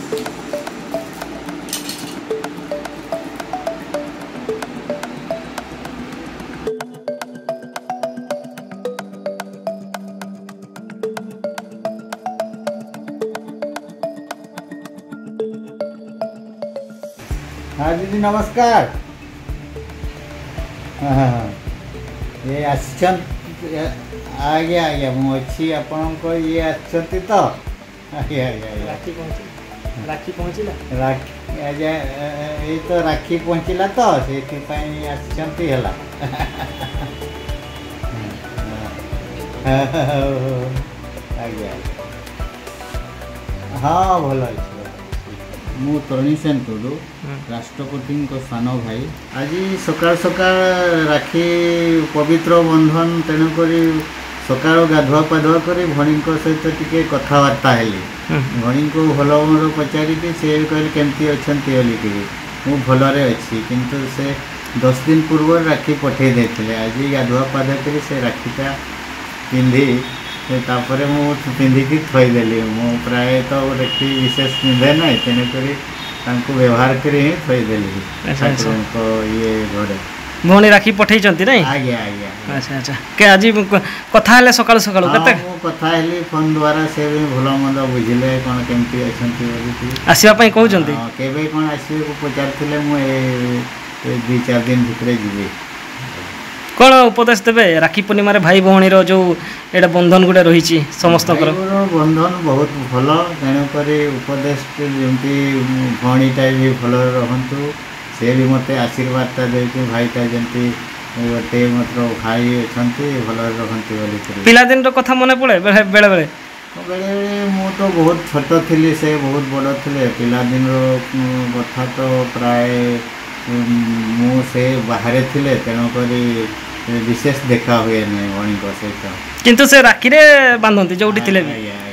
हाँ दीदी नमस्कार। हाँ हाँ हाँ ये आज्ञा आज्ञा मुझे आपण को ये आछंती तो आज्ञा आज्ञा राखी पहुँचला आज्ञा ये तो राखी पहुँचला तो से आछंती हला आज्ञा हाँ भल अच्छे मु तरुणी सेन टुडू राष्ट्रपति सान भाई आज सकाल सकाल राखी पवित्र बंधन तेणुक सकाल गाधुआ पाधुआ कर भणी सहित टी कथबार्ता हेली भणी को भल मोर पचारि से कहले केमती अच्छी बोलिकी मु भलरे अच्छी किंतु से 10 दिन पूर्व राखी पठे देते आज गाधुआ पाधुआ कर से राखीटा पिंधि तापर मु पिंधिकी थईदेली मु प्राय तो राखी विशेष पिंधे ना तेणुक व्यवहार कर थईदेली ठाकुर ये घरे भौणी राखी पठे नहीं आज्ञा आज्ञा अच्छा अच्छा के आज कथा हेले सकाळु सकाळु केते मु कथा हेली फोन द्वारा से भी भल मंद बुझिले कोन केमती अछंती बोली आसीबा पई कहउचंती केबे कोन आसीबे को पचारथिले मु ए 2-4 दिन भितरे जीवी कौन उपदेश देवे राखी पूर्णिमा भाई भौणी जो एटा बंधन गुटे रही समस्त बंधन बहुत भल तेणुक उपदेश जमी भौणीटा भी भल रहतु से भी मत आशीर्वादटा दे भाईटा जमी गोटे मतलब भाई अच्छा भल रहती बोली पिलादिन कथा मन पड़े बेले बेले बेले बेले मु तो बहुत छोट थी से बहुत बड़ थे पिलादिन कथा तो प्राय मु से बाहर थे तेणुक विशेष देखा हुए नहीं भौणी सहित किंतु से राखी रे बांधती जो आज्ञा